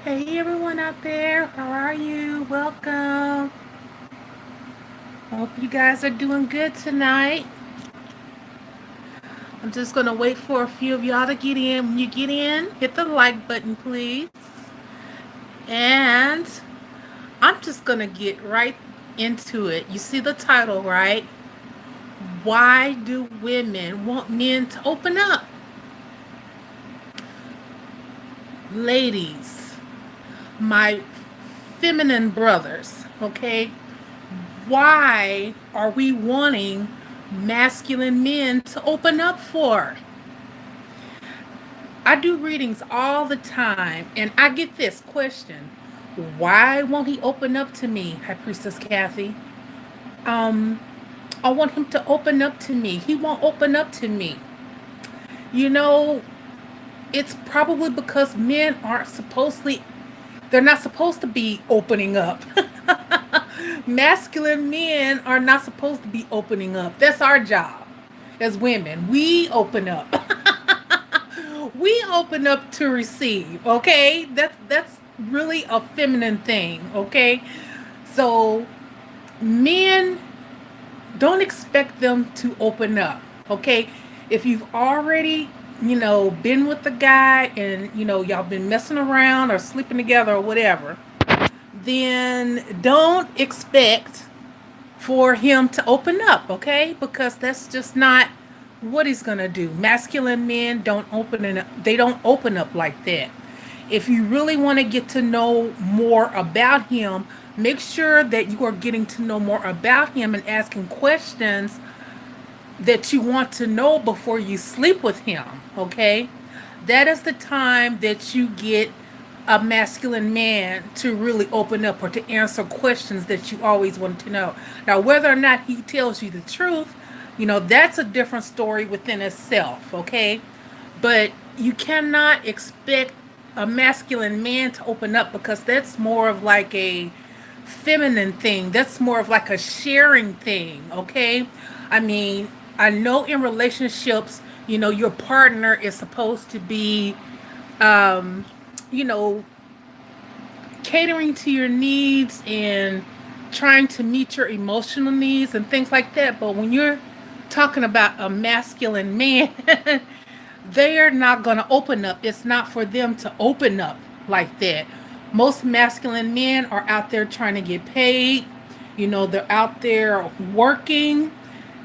Hey everyone out there, how are you? Welcome. Hope you guys are doing good tonight. I'm just gonna wait for a few of y'all to get in. When you get in, hit the like button, please. And I'm just gonna get right into it. You see the title, right? Why do women want men to open up? Ladies, my feminine brothers, okay? Why are we wanting masculine men to open up for? I do readings all the time and I get this question. Why won't he open up to me, High Priestess Kathy? Um, I want him to open up to me. He won't open up to me. You know, it's probably because men aren't supposedly, they're not supposed to be opening up. Masculine men are not supposed to be opening up. That's our job as women. We open up. We open up to receive, okay? That's really a feminine thing, okay? So men, don't expect them to open up, okay? If you've already, been with the guy and y'all been messing around or sleeping together or whatever, then don't expect for him to open up, okay? Because that's just not what he's gonna do. Masculine men they don't open up like that. If you really want to get to know more about him, make sure that you are getting to know more about him and asking questions that you want to know before you sleep with him, okay? That is the time that you get a masculine man to really open up or to answer questions that you always want to know. Now, whether or not he tells you the truth, that's a different story within itself, okay? But you cannot expect a masculine man to open up because that's more of like a feminine thing. That's more of like a sharing thing, okay? I mean, I know in relationships, your partner is supposed to be, um, you know, catering to your needs and trying to meet your emotional needs and things like that. But when you're talking about a masculine man, they are not going to open up. It's not for them to open up like that. Most masculine men are out there trying to get paid. They're out there working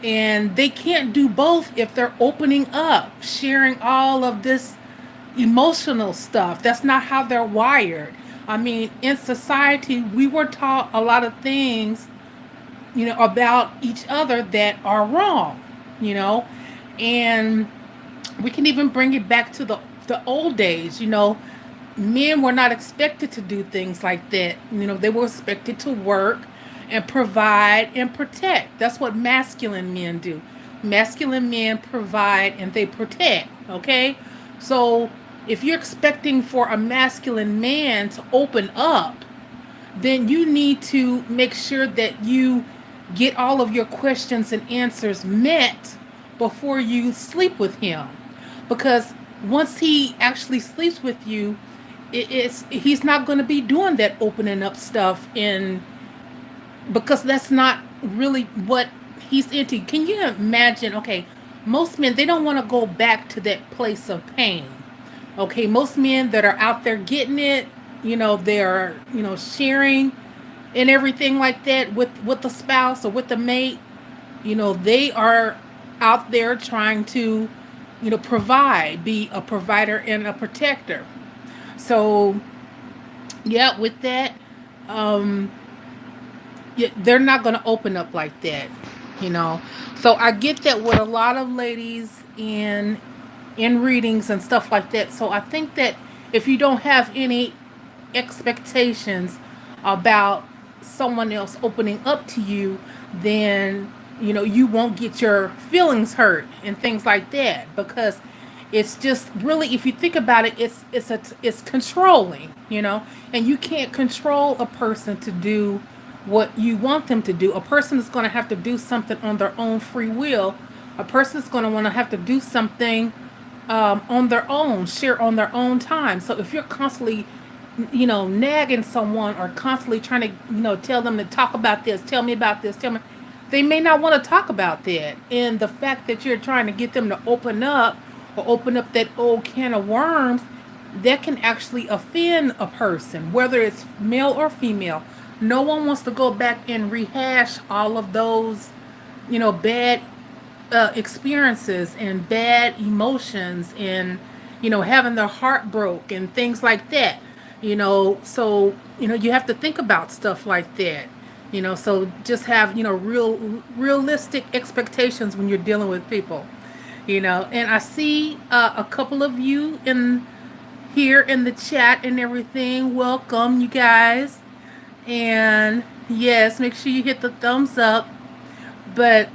and they can't do both if they're opening up, sharing all of this emotional stuff. That's not how they're wired. I mean, in society, we were taught a lot of things, about each other that are wrong, you know, and we can even bring it back to the old days. Men were not expected to do things like that. They were expected to work and provide and protect. That's what masculine men do. Masculine men provide and they protect, okay? So if you're expecting for a masculine man to open up, then you need to make sure that you get all of your questions and answers met before you sleep with him. Because once he actually sleeps with you, he's not going to be doing that opening up stuff in because that's not really what he's into. Can you imagine? Okay, most men they don't want to go back to that place of pain. Okay, most men that are out there getting it, they're sharing and everything like that with the spouse or with the mate. They are out there trying to provide, be a provider and a protector. So yeah, with that, um, yeah, they're not going to open up like that, you know. So I get that with a lot of ladies in readings and stuff like that. So I think that if you don't have any expectations about someone else opening up to you, then you won't get your feelings hurt and things like that because it's just really, if you think about it, it's controlling, and you can't control a person to do what you want them to do. A person is going to have to do something on their own free will. A person is going to want to have to do something on their own, share on their own time. So if you're constantly nagging someone or constantly trying to, tell them to talk about this, tell me about this, tell me, they may not want to talk about that. And the fact that you're trying to get them to open up or open up that old can of worms, that can actually offend a person, whether it's male or female. No one wants to go back and rehash all of those, bad experiences and bad emotions and having their heart broke and things like that. So you have to think about stuff like that. So just have realistic expectations when you're dealing with people. And I see a couple of you in here in the chat and everything. Welcome, you guys. And yes, make sure you hit the thumbs up. But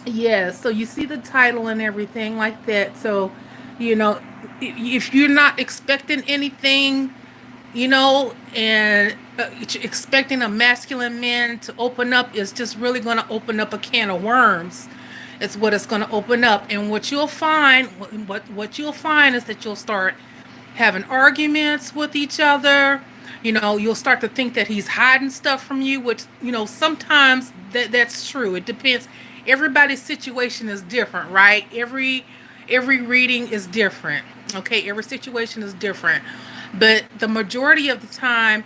yeah, so you see the title and everything like that. So, you know, if you're not expecting anything, and expecting a masculine man to open up is just really going to open up a can of worms. It's what it's going to open up, and what you'll find is that you'll start having arguments with each other. You'll start to think that he's hiding stuff from you, which, sometimes that's true. It depends. Everybody's situation is different, right? Every reading is different. Okay, every situation is different. But the majority of the time,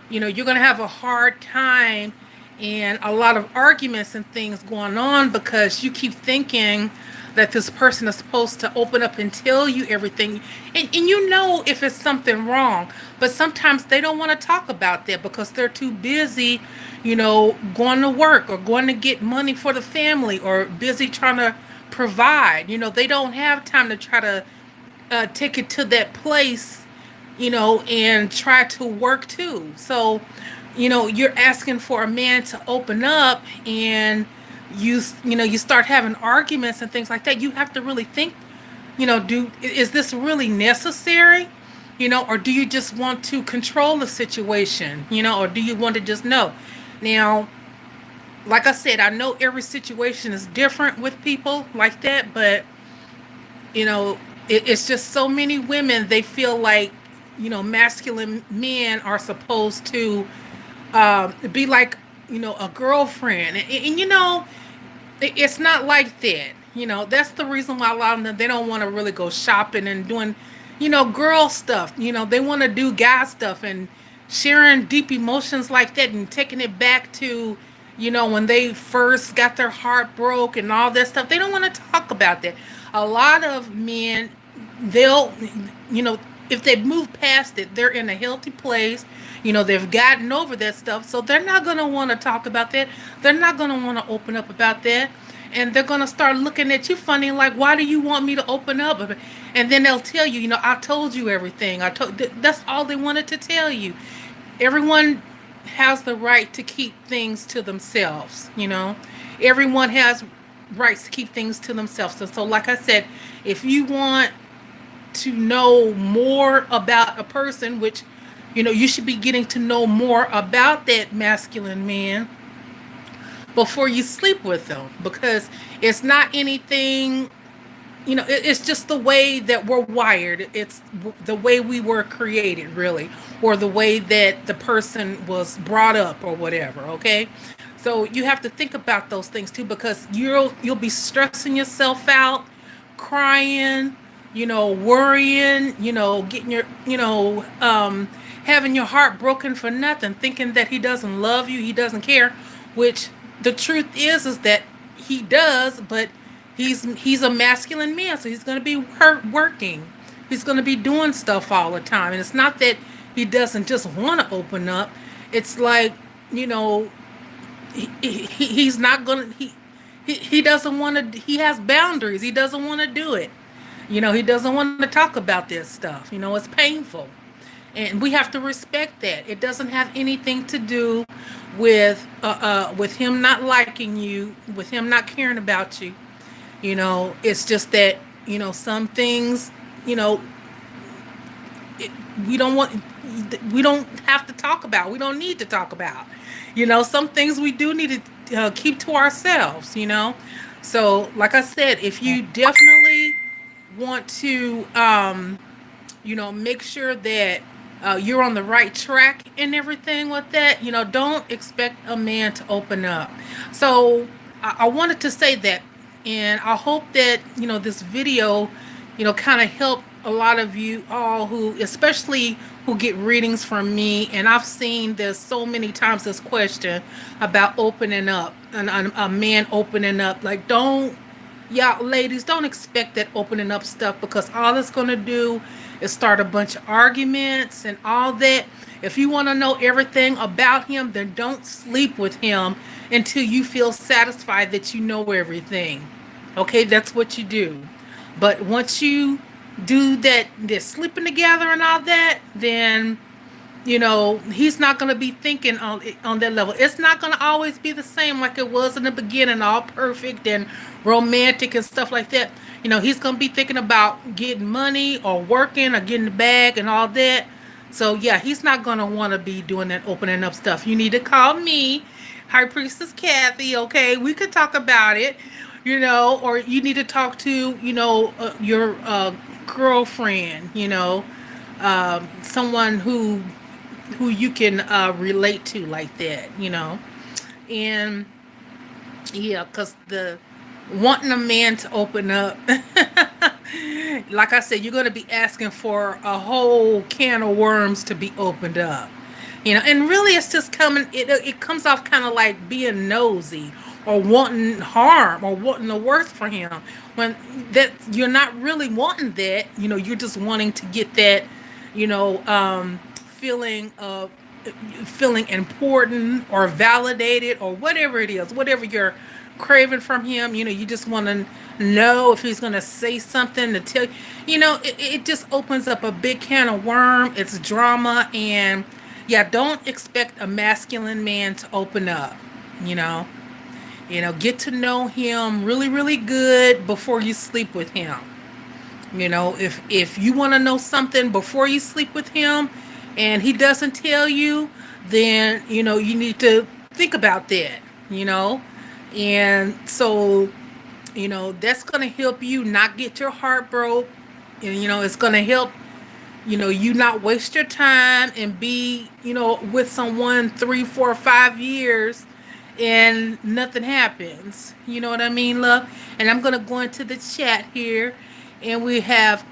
you're going to have a hard time and a lot of arguments and things going on because you keep thinking that this person is supposed to open up and tell you everything. And if it's something wrong, but sometimes they don't want to talk about that because they're too busy, going to work or going to get money for the family or busy trying to provide. They don't have time to try to take it to that place, and try to work too. So, you're asking for a man to open up, and you start having arguments and things like that. You have to really think, is this really necessary? Or do you just want to control the situation? Or do you want to just know? Now, like I said, I know every situation is different with people like that, but it's just so many women, they feel like, masculine men are supposed to be like, a girlfriend. It's not like that. That's the reason why a lot of them, they don't want to really go shopping and doing, girl stuff. They want to do guy stuff and sharing deep emotions like that and taking it back to, when they first got their heart broke and all that stuff. They don't want to talk about that. A lot of men, they'll, if they move past it, they're in a healthy place. They've gotten over that stuff. So they're not going to want to talk about that. They're not going to want to open up about that. And they're going to start looking at you funny, like, why do you want me to open up? And then they'll tell you, I told you everything. That's all they wanted to tell you. Everyone has the right to keep things to themselves. Everyone has rights to keep things to themselves. So like I said, if you want to know more about a person, which, you should be getting to know more about that masculine man before you sleep with them, because it's not anything, it's just the way that we're wired. It's the way we were created, really, or the way that the person was brought up or whatever. Okay. So you have to think about those things too, because you'll be stressing yourself out, crying, worrying, getting your, having your heart broken for nothing, thinking that he doesn't love you, he doesn't care, which the truth is that he does, but he's a masculine man, so he's going to be working. He's going to be doing stuff all the time, and it's not that he doesn't just want to open up. It's like, he's not going to he doesn't want to. He has boundaries. He doesn't want to do it. He doesn't want to talk about this stuff. It's painful. And we have to respect that. It doesn't have anything to do with him not liking you, with him not caring about you. It's just that, some things, it, we don't want we don't have to talk about. We don't need to talk about. Some things we do need to keep to ourselves. So, like I said, if you definitely want to, make sure that you're on the right track and everything with that. Don't expect a man to open up. So I wanted to say that, and I hope that this video, kind of help a lot of you all who, especially who get readings from me. And I've seen this so many times. This question about opening up and a man opening up, like don't. Yeah, ladies, don't expect that opening up stuff, because all it's going to do is start a bunch of arguments and all that. If you want to know everything about him, then don't sleep with him until you feel satisfied that you know everything. Okay, that's what you do. But once you do that, they're sleeping together and all that, then he's not going to be thinking on that level. It's not going to always be the same like it was in the beginning, all perfect and romantic and stuff like that. He's going to be thinking about getting money or working or getting the bag and all that. So yeah, he's not going to want to be doing that opening up stuff. You need to call me, High Priestess Kathie. Okay, we could talk about it. Or you need to talk to your girlfriend. Someone who you can relate to like that. And yeah, because the wanting a man to open up, like I said, you're going to be asking for a whole can of worms to be opened up. And really it's just it comes off kind of like being nosy or wanting harm or wanting the worst for him, when that you're not really wanting that. You're just wanting to get that, feeling of feeling important or validated or whatever it is, whatever you're craving from him. You just want to know if he's going to say something to tell you. It just opens up a big can of worm. It's drama. And yeah, don't expect a masculine man to open up. you know get to know him really, really good before you sleep with him. If you want to know something before you sleep with him and he doesn't tell you, then you need to think about that. you know and so that's going to help you not get your heart broke. And it's going to help you not waste your time and be with someone 3, 4, 5 years and nothing happens. You know what I mean, love? And I'm going to go into the chat here, and we have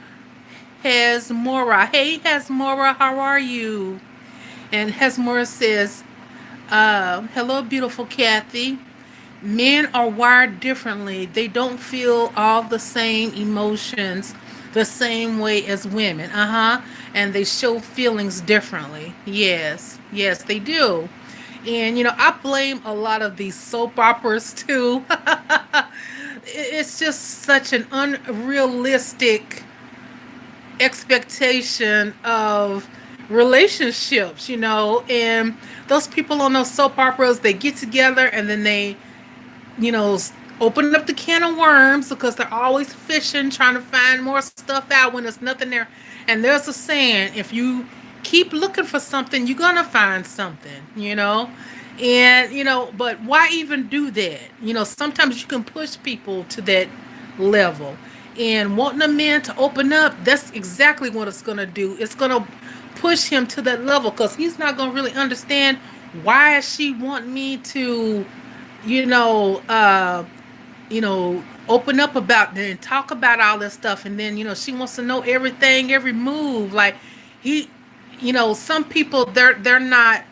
Hesmora. Hey, Hesmora, how are you? And Hesmora says, hello, beautiful Kathy. Men are wired differently. They don't feel all the same emotions the same way as women. And they show feelings differently. Yes, yes, they do. And I blame a lot of these soap operas too. It's just such an unrealistic expectation of relationships. And those people on those soap operas, they get together and then they open up the can of worms, because they're always fishing, trying to find more stuff out when there's nothing there. And there's a saying: if you keep looking for something, you're gonna find something. And but why even do that? Sometimes you can push people to that level. And wanting a man to open up, that's exactly what it's gonna do. It's gonna push him to that level, because he's not gonna really understand why she want me to you know, uh, open up about and talk about all this stuff, and then she wants to know everything, every move. Like he, some people they're not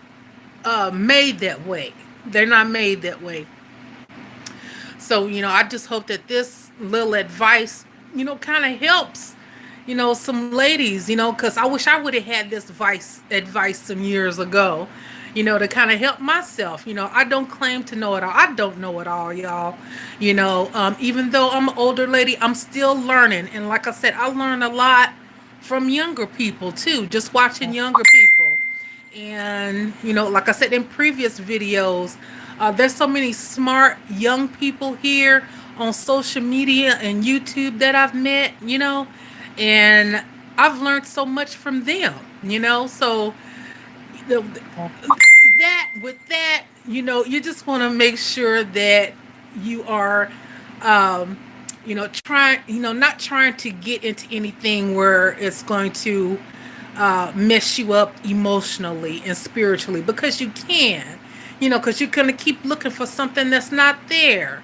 made that way. They're not made that way. So I just hope that this little advice, kind of helps, some ladies, because I wish I would have had this advice some years ago, to kind of help myself. I don't claim to know it all. I don't know it all, y'all. Even though I'm an older lady, I'm still learning. And like I said, I learn a lot from younger people too, just watching younger people. And, like I said in previous videos, there's so many smart young people here on social media and YouTube that I've met, and I've learned so much from them. So you know, that with that, you just want to make sure that you are, trying, not trying to get into anything where it's going to mess you up emotionally and spiritually, because you can, because you're going to keep looking for something that's not there,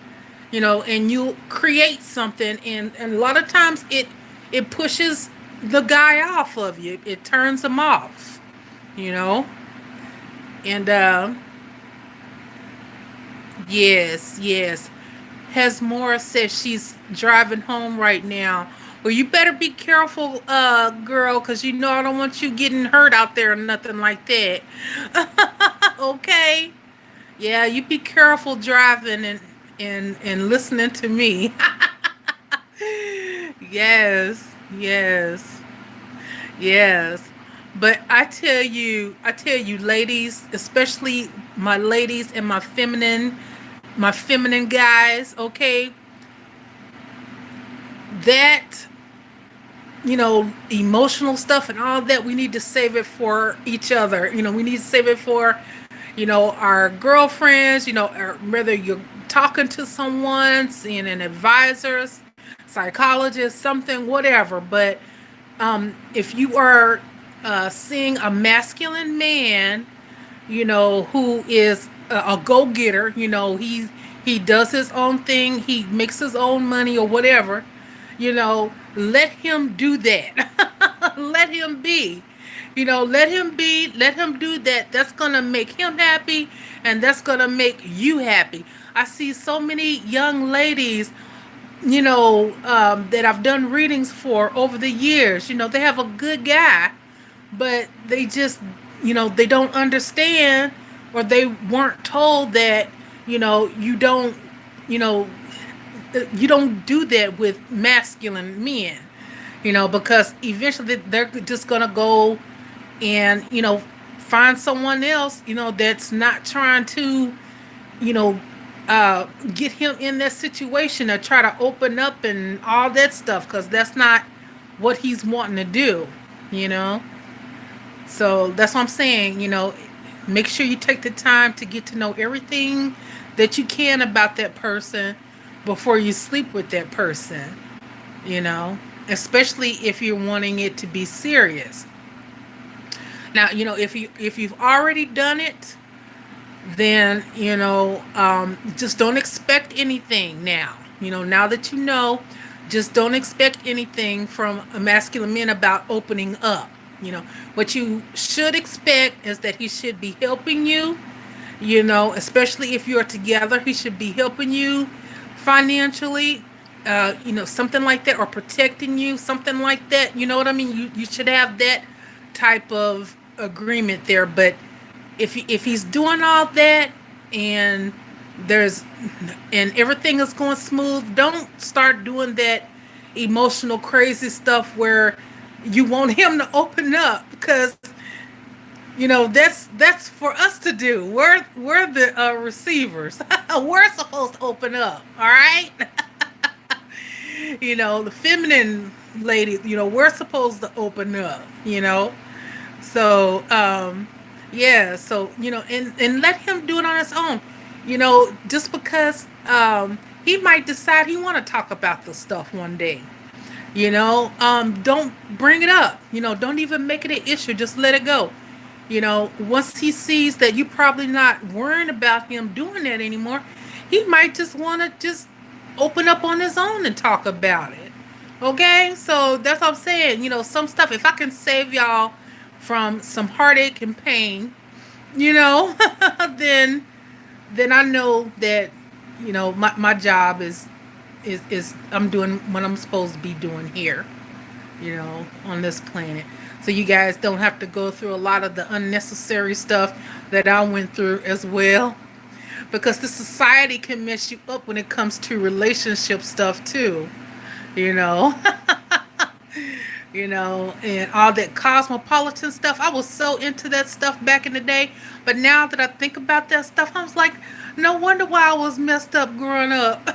and you create something, and a lot of times it pushes the guy off of you. It turns him off, you know, and yes, yes. Has Mora says she's driving home right now. Well, you better be careful, girl, because I don't want you getting hurt out there or nothing like that. Okay? Yeah, you be careful driving and listening to me. Yes, yes, yes. But I tell you, ladies, especially my ladies and my feminine guys, okay, that emotional stuff and all that, we need to save it for each other. We need to save it for, our girlfriends, or whether you're talking to someone, seeing an advisor, psychologist, something, whatever. But if you are seeing a masculine man, who is a go-getter, he does his own thing, he makes his own money or whatever, let him do that. Let him be. Let him be, let him do that. That's going to make him happy, and that's going to make you happy. I see so many young ladies, that I've done readings for over the years. They have a good guy, but they just, they don't understand, or they weren't told that, you don't, you know, you don't do that with masculine men, because eventually they're just going to go and, find someone else, that's not trying to, you know, get him in that situation or try to open up and all that stuff, because that's not what he's wanting to do, you know. So that's what I'm saying, make sure you take the time to get to know everything that you can about that person before you sleep with that person, you know, especially if you're wanting it to be serious. Now, if you've already done it, then just don't expect anything now. Now that just don't expect anything from a masculine man about opening up. What you should expect is that he should be helping you, especially if you're together. He should be helping you financially, something like that, or protecting you, something like that. You know what I mean? You should have that type of agreement there. But if he's doing all that, and there's and everything is going smooth, don't start doing that emotional crazy stuff where you want him to open up, because that's for us to do. We're the receivers. We're supposed to open up, all right. The feminine ladies, we're supposed to open up, so yeah, so and let him do it on his own. Just because he might decide he want to talk about the stuff one day. Don't bring it up. Don't even make it an issue. Just let it go. Once he sees that you probably not worrying about him doing that anymore, he might just want to just open up on his own and talk about it. Okay, so that's what I'm saying. Some stuff, if I can save y'all from some heartache and pain, you know, then I know that my job is I'm doing what I'm supposed to be doing here, on this planet. So you guys don't have to go through a lot of the unnecessary stuff that I went through as well. Because the society can mess you up when it comes to relationship stuff too, you know. And all that cosmopolitan stuff. I was so into that stuff back in the day. But now that I think about that stuff, I was like, no wonder why I was messed up growing up.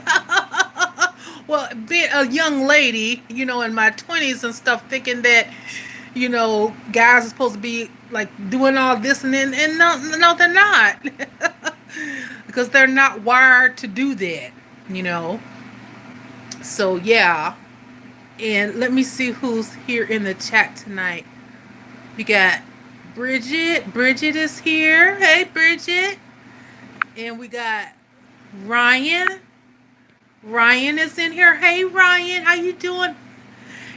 Well, being a young lady, in my 20s and stuff, thinking that, guys are supposed to be like doing all this, and no, no, they're not. Because they're not wired to do that, you know. So, yeah. And let me see who's here in the chat tonight. We got Bridget. Bridget is here. Hey, Bridget. And we got Ryan. Ryan is in here. Hey, Ryan. How you doing?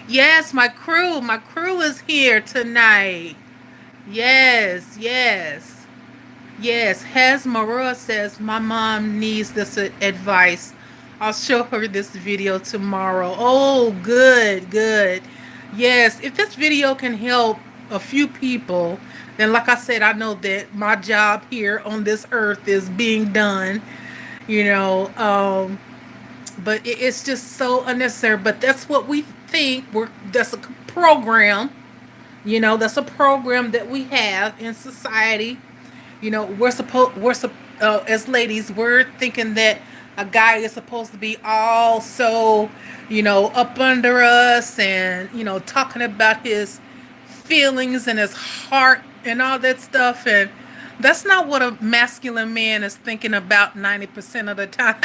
Yes, my crew. My crew is here tonight. Yes, yes. Yes, Hasmara says my mom needs this advice. I'll show her this video tomorrow. Oh, good, good. Yes, if this video can help a few people, then like I said, I know that my job here on this earth is being done, you know. But it's just so unnecessary. But that's what we think. That's a program, that's a program that we have in society. As ladies, we're thinking that a guy is supposed to be all so, up under us and, talking about his feelings and his heart and all that stuff. And that's not what a masculine man is thinking about 90% of the time.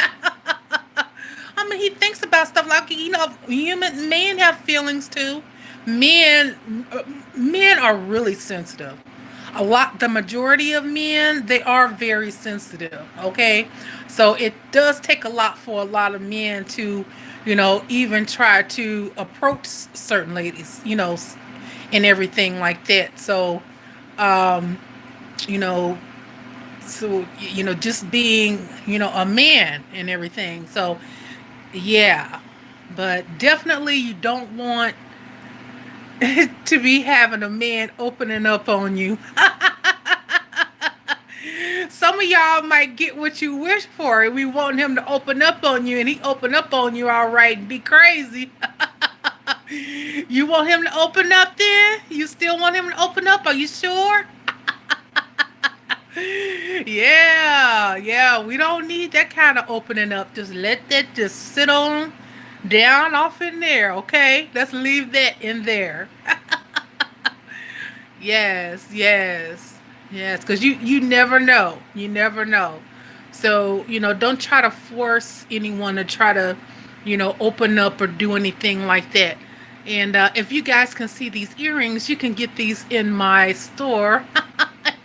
I mean, he thinks about stuff like, human men have feelings too. Men are really sensitive. The majority of men, they are very sensitive. Okay, so it does take a lot for a lot of men to, even try to approach certain ladies, and everything like that. Um, you know, just being, a man and everything. So yeah, but definitely you don't want to be having a man opening up on you. Some of y'all might get what you wish for. We want him to open up on you, and he open up on you all right and be crazy. You want him to open up then? You still want him to open up? Are you sure? Yeah, yeah. We don't need that kind of opening up. Just let that just sit on down off in there, okay? Let's leave that in there. Yes, yes, yes. Because you never know. You never know. So, don't try to force anyone to try to, open up or do anything like that. And if you guys can see these earrings, you can get these in my store,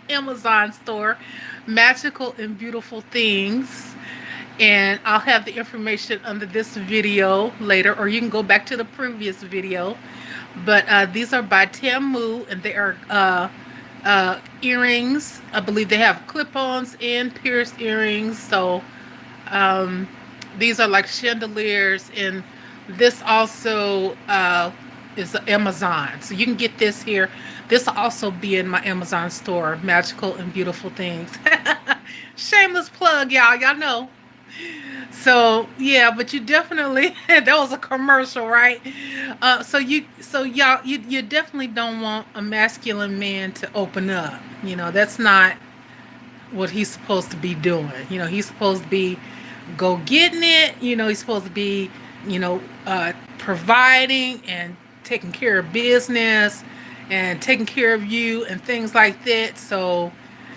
Amazon store, Magical and Beautiful Things. And I'll have the information under this video later, or you can go back to the previous video. But these are by Tamu, and they are earrings. I believe they have clip-ons and pierced earrings. So these are like chandeliers, and this also is Amazon. So you can get this here. This will also be in my Amazon store, Magical and Beautiful Things. Shameless plug, y'all. Y'all know. So yeah, but you definitely that was a commercial, right? You definitely don't want a masculine man to open up. That's not what he's supposed to be doing. He's supposed to be go getting it. He's supposed to be, providing and taking care of business and taking care of you and things like that. So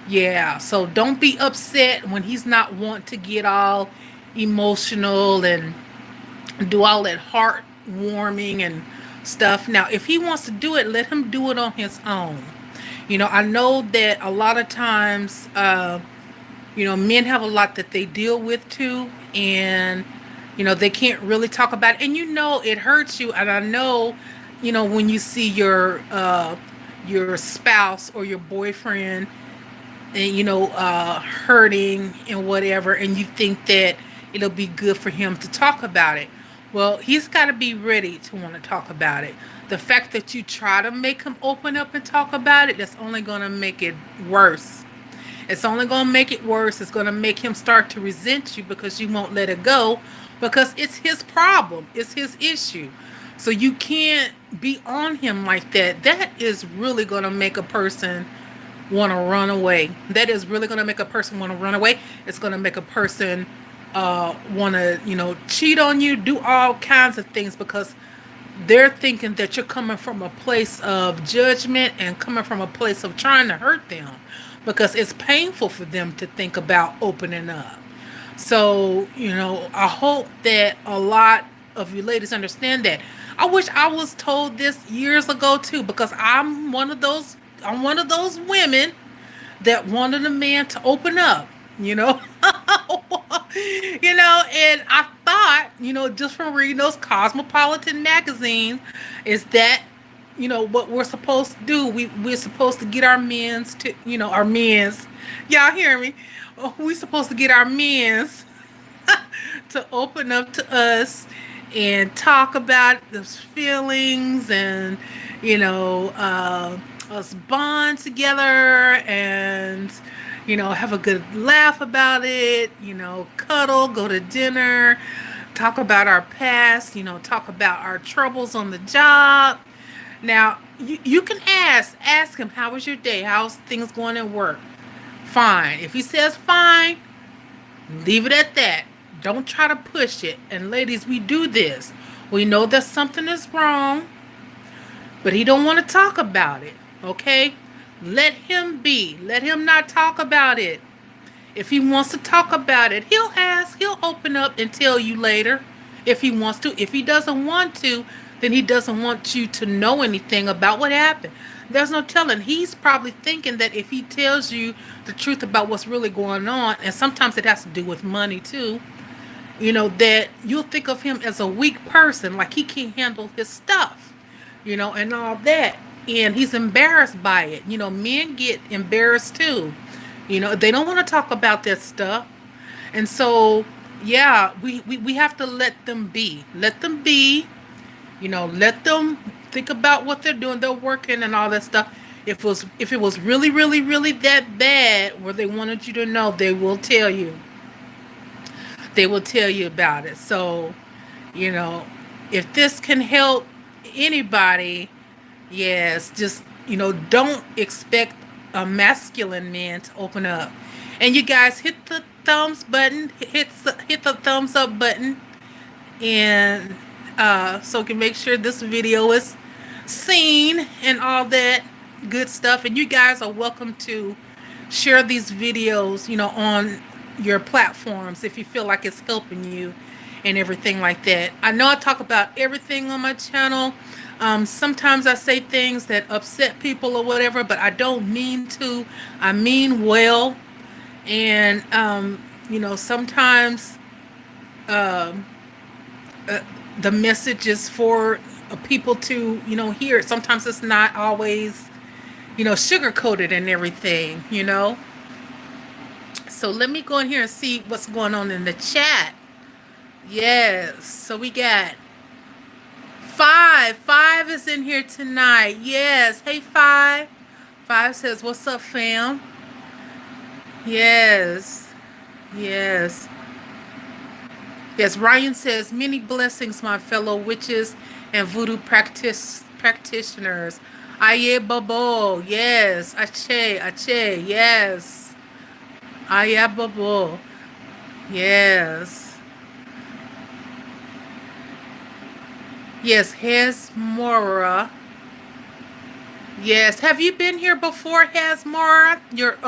yeah, so don't be upset when he's not wanting to get all emotional and do all that heartwarming and stuff. Now, if he wants to do it, let him do it on his own. I know that a lot of times, men have a lot that they deal with too, and they can't really talk about it, and it hurts you. And I know, when you see your spouse or your boyfriend, and hurting and whatever, and you think that it'll be good for him to talk about it. Well, he's got to be ready to want to talk about it. The fact that you try to make him open up and talk about it, that's only going to make it worse. It's only going to make it worse. It's going to make him start to resent you because you won't let it go, because it's his problem. It's his issue. So you can't be on him like that. That is really going to make a person want to run away. That is really going to make a person want to run away. It's going to make a person want to, cheat on you, do all kinds of things, because they're thinking that you're coming from a place of judgment and coming from a place of trying to hurt them, because it's painful for them to think about opening up. So, I hope that a lot of you ladies understand that. I wish I was told this years ago too, because I'm one of those I'm one of those women that wanted a man to open up, you know. And I thought, just from reading those cosmopolitan magazines, is that, what we're supposed to do. We're supposed to get our men's to, our men's. Y'all hear me? We're supposed to get our men's to open up to us and talk about those feelings and us bond together and have a good laugh about it, cuddle, go to dinner, talk about our past, talk about our troubles on the job. Now you can ask him, how was your day, how's things going at work? Fine. If he says fine, leave it at that. Don't try to push it. And ladies, we do this. We know that something is wrong, but he don't want to talk about it. Okay? Let him be. Let him not talk about it. If he wants to talk about it, he'll ask, he'll open up and tell you later if he wants to. If he doesn't want to, then he doesn't want you to know anything about what happened. There's no telling. He's probably thinking that if he tells you the truth about what's really going on, and sometimes it has to do with money too, that you'll think of him as a weak person, like he can't handle his stuff, and all that. And he's embarrassed by it. Men get embarrassed too. They don't want to talk about their stuff. And so, yeah, we have to let them be. Let them be. Let them think about what they're doing. They're working and all that stuff. If it was really, really, really that bad where they wanted you to know, they will tell you. They will tell you about it. So, you know, if this can help anybody, yes, just, don't expect a masculine man to open up. And you guys hit the thumbs button, hit the thumbs up button, and so you can make sure this video is seen and all that good stuff. And you guys are welcome to share these videos, on your platforms if you feel like it's helping you and everything like that. I know I talk about everything on my channel. Sometimes I say things that upset people or whatever, but I don't mean to. I mean well. And, sometimes the message is for people to, hear it. Sometimes it's not always, sugar coated and everything. So let me go in here and see what's going on in the chat. Yes. So we got Five. Five is in here tonight. Yes. Hey, Five. Five says, what's up, fam? Yes. Yes. Yes, Ryan says, many blessings, my fellow witches and voodoo practitioners. Aye, babo. Yes. Ache. Yes. Aye, babo. Yes. Yes, Hasmora. Yes. Have you been here before, Hasmora? Your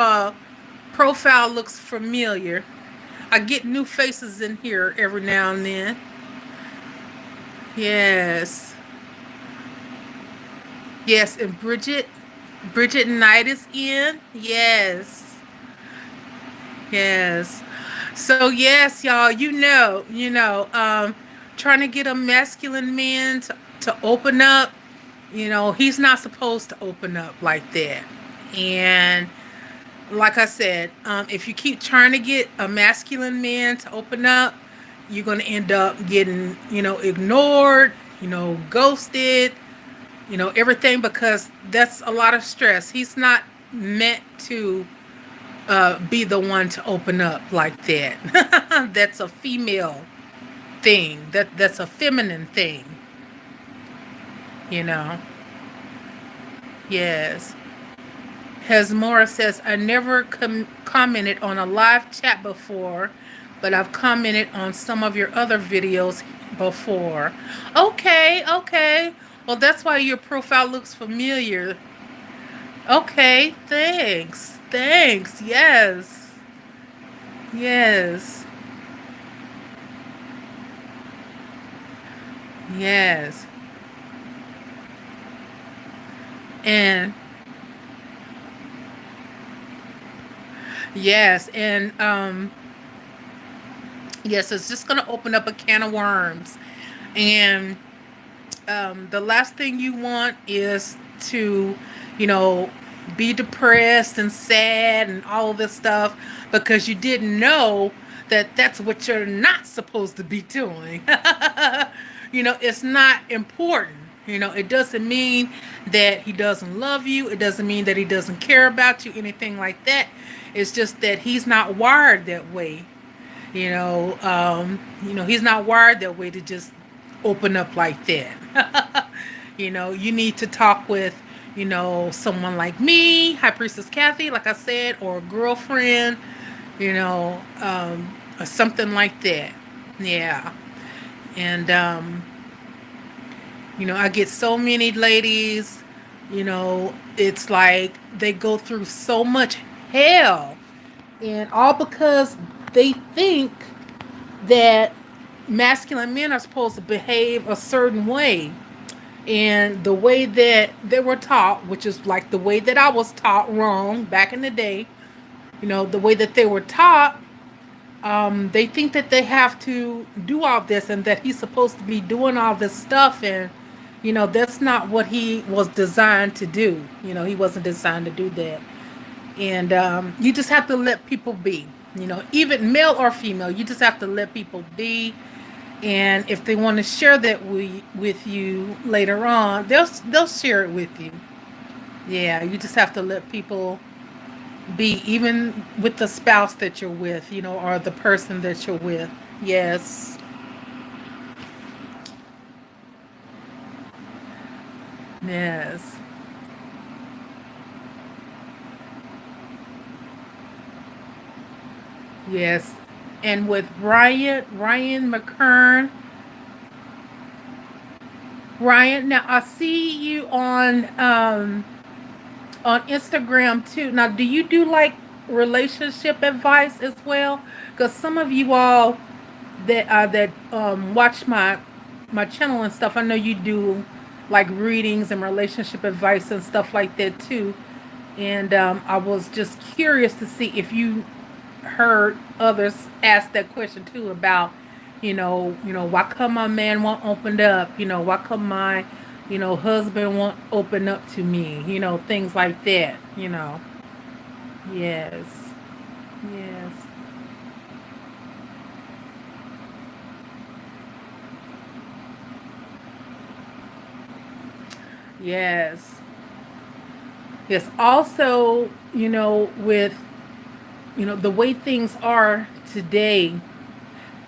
profile looks familiar. I get new faces in here every now and then. Yes. Yes, and Bridget Knight is in. Yes. Yes. So yes, y'all, trying to get a masculine man to open up, he's not supposed to open up like that. And like I said, if you keep trying to get a masculine man to open up, you're going to end up getting, ignored, ghosted, everything, because that's a lot of stress. He's not meant to be the one to open up like that. That's a female thing. That's a feminine thing. Yes. Hasmora says, I never commented on a live chat before, but I've commented on some of your other videos before. Okay. Well, that's why your profile looks familiar. Okay, thanks. Yes. Yes. Yes. And Yes, and yes, it's just gonna open up a can of worms. And the last thing you want is to, you know, be depressed and sad and all of this stuff because you didn't know that that's what you're not supposed to be doing. It's not important. It doesn't mean that he doesn't love you. It doesn't mean that he doesn't care about you, anything like that. It's just that he's not wired that way. He's not wired that way to just open up like that. You need to talk with, someone like me, High Priestess Kathy, like I said, or a girlfriend, or something like that. Yeah. And, I get so many ladies, it's like they go through so much hell, and all because they think that masculine men are supposed to behave a certain way. And the way that they were taught, which is like the way that I was taught wrong back in the day, the way that they were taught, they think that they have to do all this and that he's supposed to be doing all this stuff. And, that's not what he was designed to do. He wasn't designed to do that. And you just have to let people be, even male or female, you just have to let people be. And if they want to share that with you later on, they'll share it with you. Yeah, you just have to let people be, even with the spouse that you're with, or the person that you're with. Yes. Yes. Yes. And with Ryan McKern, Ryan, now I see you on Instagram too. Now, do you do like relationship advice as well? Because some of you all that watch my channel and stuff, I know you do like readings and relationship advice and stuff like that too. And I was just curious to see if you heard others ask that question too about, why come my man won't open up? Why come my, husband won't open up to me? Things like that. Yes. Yes. Yes. Yes. Also, with, the way things are today,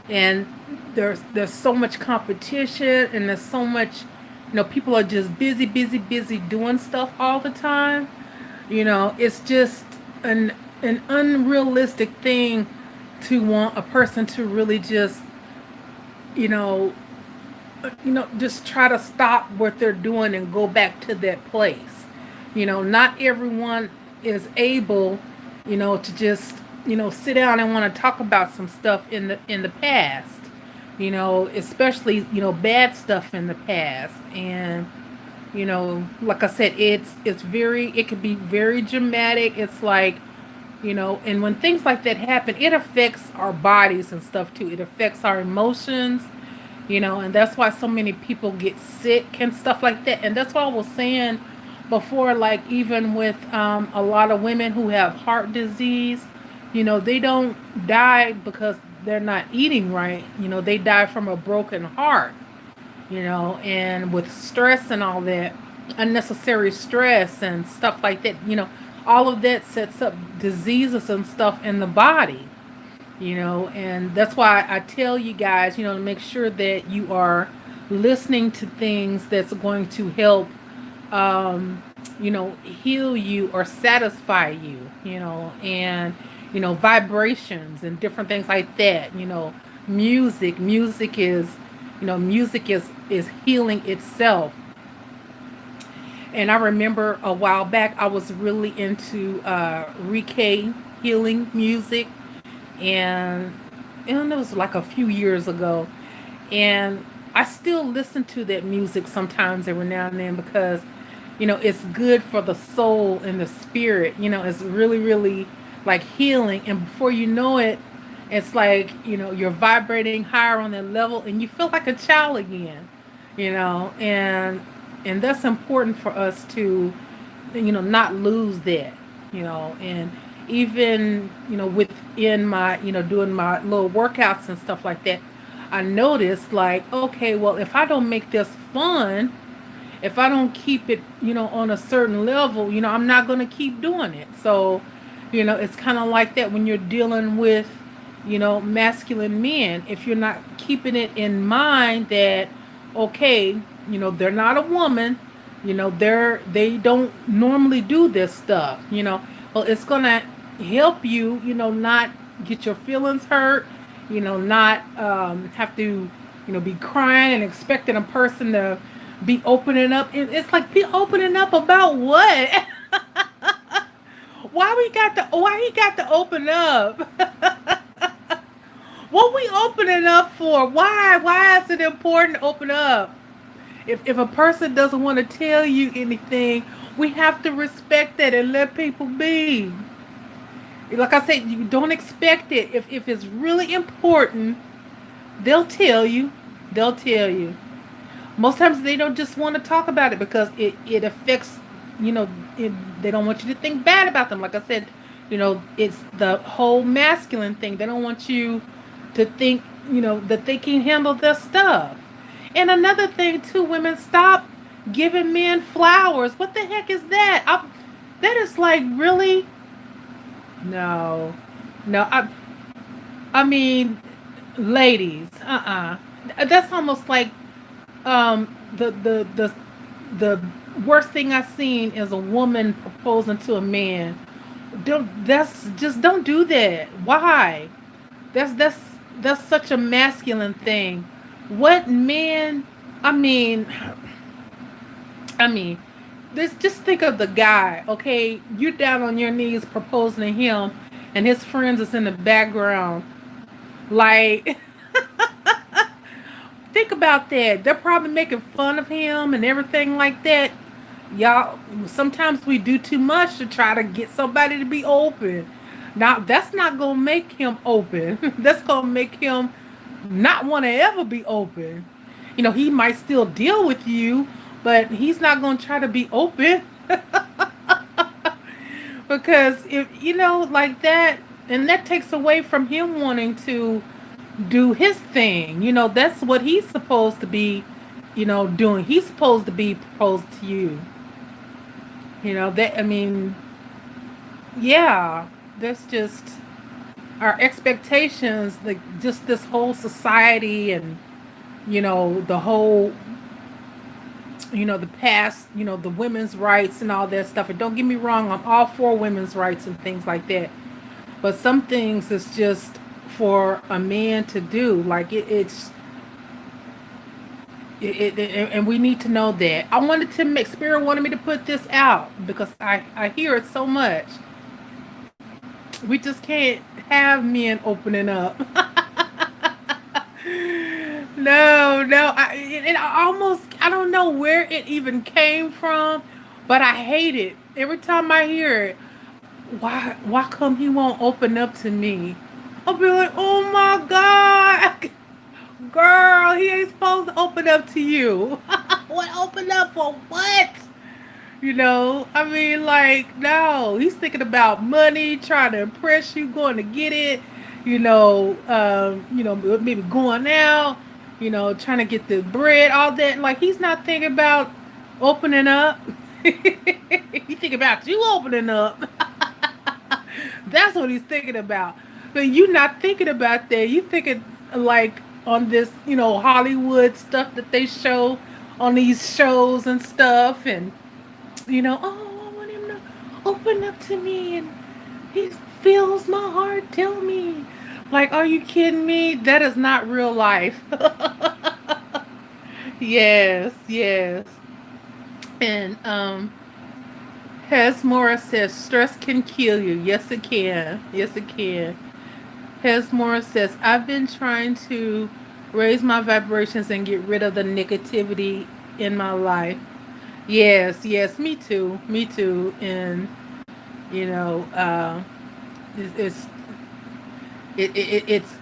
and there's so much competition, and there's so much, people are just busy, busy, busy doing stuff all the time. It's just an unrealistic thing to want a person to really just, you know just try to stop what they're doing and go back to that place. Not everyone is able, to just, sit down and want to talk about some stuff in the past. Especially, bad stuff in the past. And, like I said, it could be very dramatic. It's like, and when things like that happen, it affects our bodies and stuff too. It affects our emotions, and that's why so many people get sick and stuff like that. And that's why I was saying before, like even with a lot of women who have heart disease, they don't die because they're not eating right. They die from a broken heart, and with stress and all that, unnecessary stress and stuff like that, all of that sets up diseases and stuff in the body. And that's why I tell you guys, to make sure that you are listening to things that's going to help, heal you or satisfy you, and, vibrations and different things like that. Music is healing itself. And I remember a while back, I was really into Reiki healing music, and it was like a few years ago. And I still listen to that music sometimes every now and then because, it's good for the soul and the spirit. It's really, really like healing, and before you know it, it's like, you're vibrating higher on that level, and you feel like a child again, and that's important for us to, not lose that, and even, within my, doing my little workouts and stuff like that, I noticed like, okay, well, if I don't make this fun, if I don't keep it, on a certain level, I'm not going to keep doing it. So, it's kind of like that when you're dealing with, masculine men. If you're not keeping it in mind that, okay, they're not a woman, they don't normally do this stuff, well, it's going to help you, not get your feelings hurt, not have to, be crying and expecting a person to be opening up. It's like, be opening up about what? Why he got to open up? What we opening up for? Why is it important to open up? If a person doesn't want to tell you anything, we have to respect that and let people be. Like I said, you don't expect it. If it's really important, they'll tell you. They'll tell you. Most times they don't just want to talk about it because it affects, it, they don't want you to think bad about them. Like I said, it's the whole masculine thing. They don't want you to think, that they can handle their stuff. And another thing too, women, stop giving men flowers. What the heck is that? That is like, really? No. No, I mean, ladies, That's almost like, the worst thing I've seen is a woman proposing to a man. Don't do that. Why? That's that's that's such a masculine thing. What man? I mean, I mean, this. Just think of the guy. Okay, you're down on your knees proposing to him, and his friends is in the background. Like, think about that. They're probably making fun of him and everything like that. Y'all, sometimes we do too much to try to get somebody to be open. Now, that's not going to make him open. That's going to make him not want to ever be open. He might still deal with you, but he's not going to try to be open. Because if, like that, and that takes away from him wanting to do his thing. That's what he's supposed to be, doing. He's supposed to be proposed to you. That, I mean, yeah, that's just our expectations, like just this whole society and, the whole, the past, the women's rights and all that stuff. And don't get me wrong, I'm all for women's rights and things like that. But some things is just for a man to do. Like and we need to know that. I wanted to make Spirit wanted me to put this out because I hear it so much. We just can't have men opening up. No. I don't know where it even came from, but I hate it every time I hear it. Why come he won't open up to me? I'll be like, oh my God, girl, he ain't supposed to open up to you. What, open up for what? I mean, like, no, he's thinking about money, trying to impress you, going to get it, maybe going out, trying to get the bread, all that. Like, he's not thinking about opening up. He thinking about you opening up. That's what he's thinking about. But you not thinking about that. You thinking like on this, Hollywood stuff that they show on these shows and stuff, and oh, I want him to open up to me, and he feels my heart. Tell me, like, are you kidding me? That is not real life. Yes, yes, and Hes Morris says stress can kill you. Yes, it can. Yes, it can. Hes Morris says I've been trying to raise my vibrations and get rid of the negativity in my life. Yes, yes, me too. Me too. And you know, uh, it's it's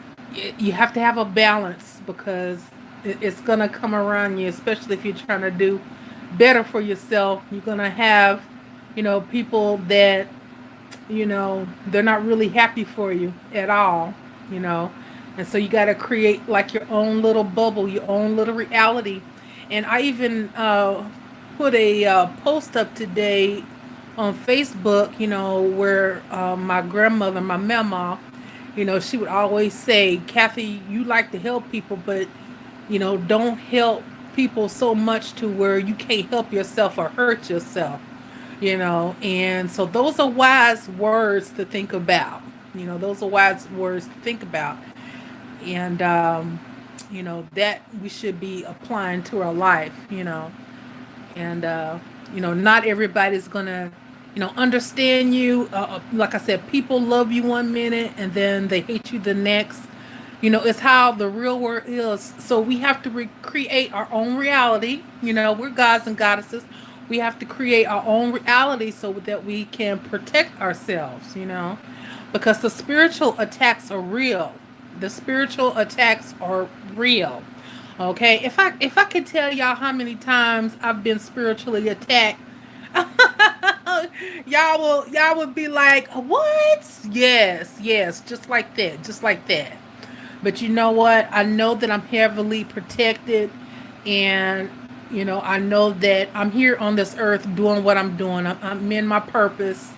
you have to have a balance because it's gonna come around you, especially if you're trying to do better for yourself. You're gonna have, people that, they're not really happy for you at all, you know. And so you got to create like your own little bubble, your own little reality. And I even put a post up today on Facebook, where my grandmother, my mama, she would always say, Kathy, you like to help people, but, don't help people so much to where you can't help yourself or hurt yourself, And so those are wise words to think about. Those are wise words to think about. And, that we should be applying to our life, and not everybody's gonna understand you. Like I said, people love you one minute and then they hate you the next. It's how the real world is. So we have to create our own reality. We're gods and goddesses. We have to create our own reality so that we can protect ourselves, because the spiritual attacks are real. The spiritual attacks are real. Okay, if I could tell y'all how many times I've been spiritually attacked, y'all would be like, "What?" Yes, yes, just like that, just like that. But you know what? I know that I'm heavily protected, and I know that I'm here on this earth doing what I'm doing. I'm in my purpose.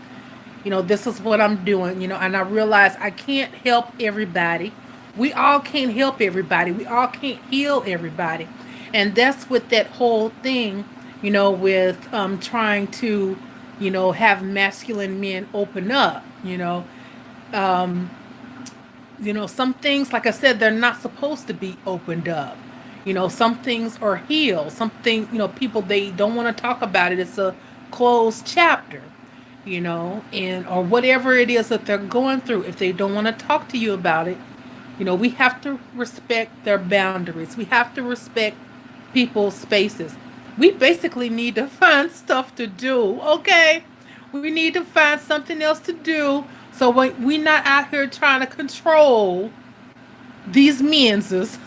This is what I'm doing, and I realize I can't help everybody. We all can't help everybody. We all can't heal everybody. And that's with that whole thing, with trying to, have masculine men open up, Um, some things, like I said, they're not supposed to be opened up. Some things are healed. Something, people, they don't want to talk about it. It's a closed chapter, and or whatever it is that they're going through. If they don't want to talk to you about it, we have to respect their boundaries. We have to respect people's spaces. We basically need to find stuff to do, okay? We need to find something else to do so we're not out here trying to control these menses.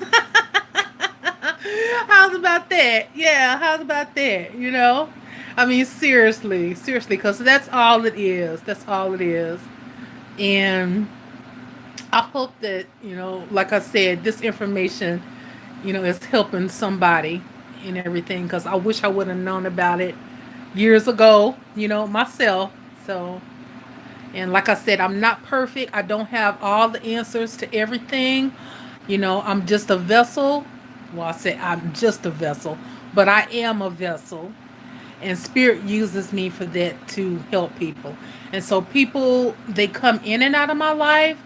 How's about that? Yeah, how's about that? I mean, seriously, seriously, because that's all it is. That's all it is. And I hope that, like I said, this information, is helping somebody and everything, because I wish I would have known about it years ago, myself. So, and like I said, I'm not perfect. I don't have all the answers to everything. I'm just a vessel. Well, I say I'm just a vessel, but I am a vessel. And Spirit uses me for that to help people. And so people, they come in and out of my life,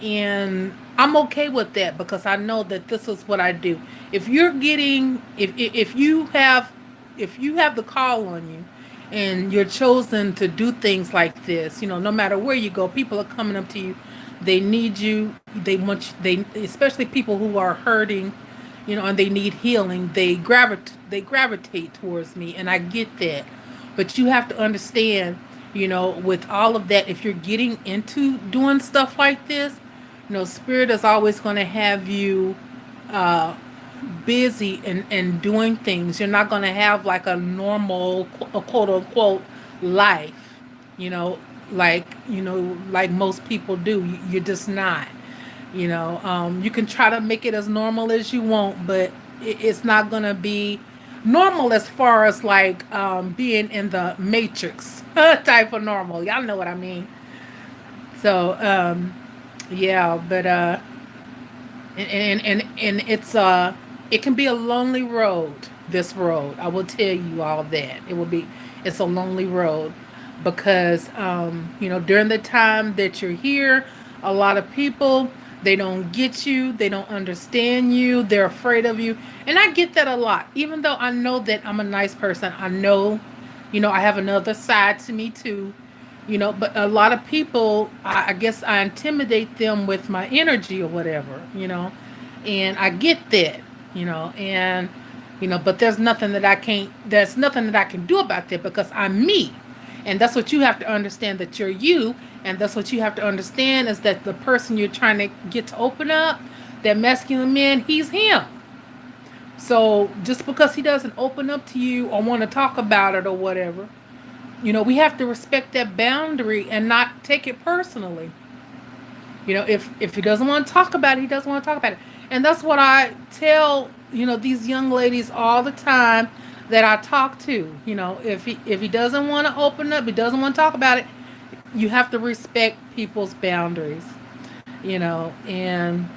and I'm okay with that because I know that this is what I do. If you're getting, if you have the call on you, and you're chosen to do things like this, no matter where you go, people are coming up to you. They need you. They want you, especially people who are hurting, and they need healing. They gravitate towards me, and I get that. But you have to understand, with all of that, if you're getting into doing stuff like this, Spirit is always going to have you uh, busy and doing things. You're not going to have like a normal, a quote unquote, life, you know, like most people do. You're just not. You can try to make it as normal as you want, but it's not going to be normal as far as like being in the matrix type of normal. Y'all know what I mean. So, yeah, but and it can be a lonely road. This road, I will tell you all that it's a lonely road because during the time that you're here, a lot of people, they don't get you, they don't understand you, they're afraid of you, and I get that a lot. Even though I know that I'm a nice person, I know, I have another side to me too. But a lot of people, I guess I intimidate them with my energy or whatever, and I get that, but there's nothing that I can do about that because I'm me. And that's what you have to understand, that you're you. And that's what you have to understand, is that the person you're trying to get to open up, that masculine man, he's him. So just because he doesn't open up to you or want to talk about it or whatever, we have to respect that boundary and not take it personally. If he doesn't want to talk about it, he doesn't want to talk about it. And that's what I tell, these young ladies all the time that I talk to. If he doesn't want to open up, he doesn't want to talk about it, you have to respect people's boundaries. And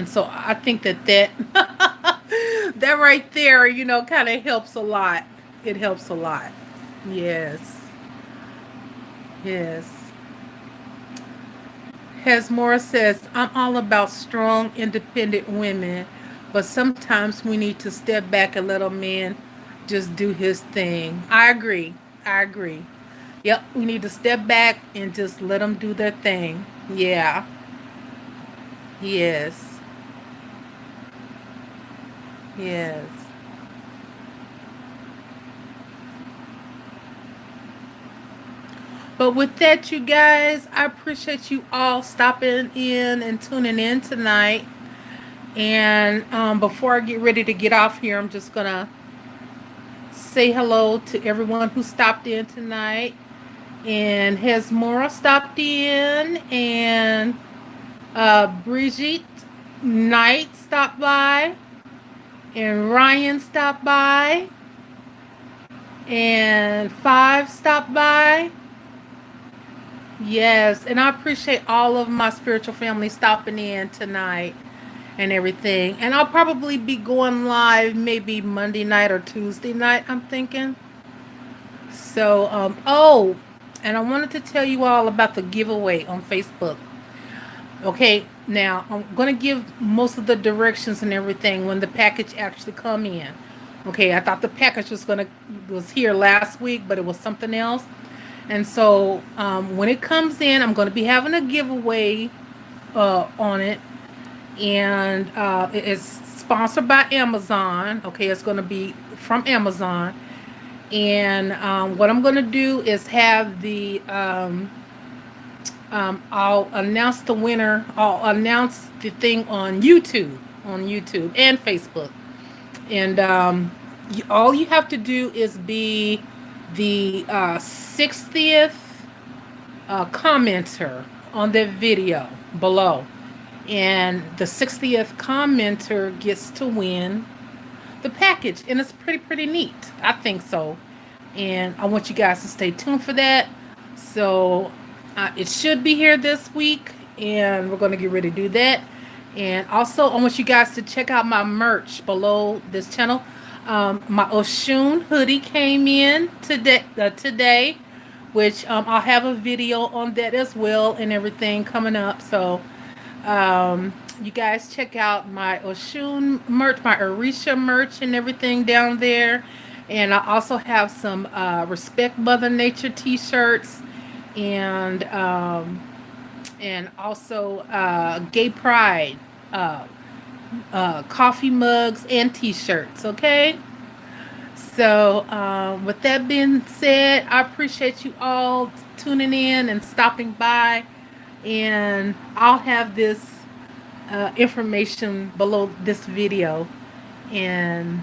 so I think that that right there, kind of helps a lot. It helps a lot. Yes. Yes. Hesmore says, I'm all about strong, independent women, but sometimes we need to step back and let a man just do his thing. I agree. I agree. Yep, we need to step back and just let them do their thing. Yeah. Yes. Yes. But with that, you guys, I appreciate you all stopping in and tuning in tonight. And before I get ready to get off here, I'm just going to say hello to everyone who stopped in tonight. And Hesmora stopped in, and Brigitte Knight stopped by, and Ryan stopped by, and Five stopped by. Yes, and I appreciate all of my spiritual family stopping in tonight and everything. And I'll probably be going live maybe Monday night or Tuesday night, I'm thinking. So, and I wanted to tell you all about the giveaway on Facebook. Okay, now I'm going to give most of the directions and everything when the package actually come in. Okay, I thought the package was here last week, but it was something else. And so when it comes in, I'm going to be having a giveaway on it. And it's sponsored by Amazon. Okay, it's going to be from Amazon. And what I'm going to do is have I'll announce the winner. I'll announce the thing on YouTube and Facebook. And all you have to do is be the 60th commenter on the video below. And the 60th commenter gets to win the package. And it's pretty neat. I think so. And I want you guys to stay tuned for that. So it should be here this week. And we're going to get ready to do that. And also, I want you guys to check out my merch below this channel. My Oshun hoodie came in today, which I'll have a video on that as well and everything coming up. So you guys check out my Oshun merch, my Orisha merch and everything down there. And I also have some Respect Mother Nature t-shirts and also Gay Pride coffee mugs and t-shirts. Okay, so with that being said, I appreciate you all tuning in and stopping by, and I'll have this information below this video, and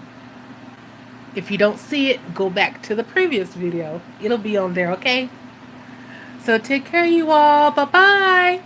if you don't see it, go back to the previous video. It'll be on there. Okay, so take care, you all. Bye bye.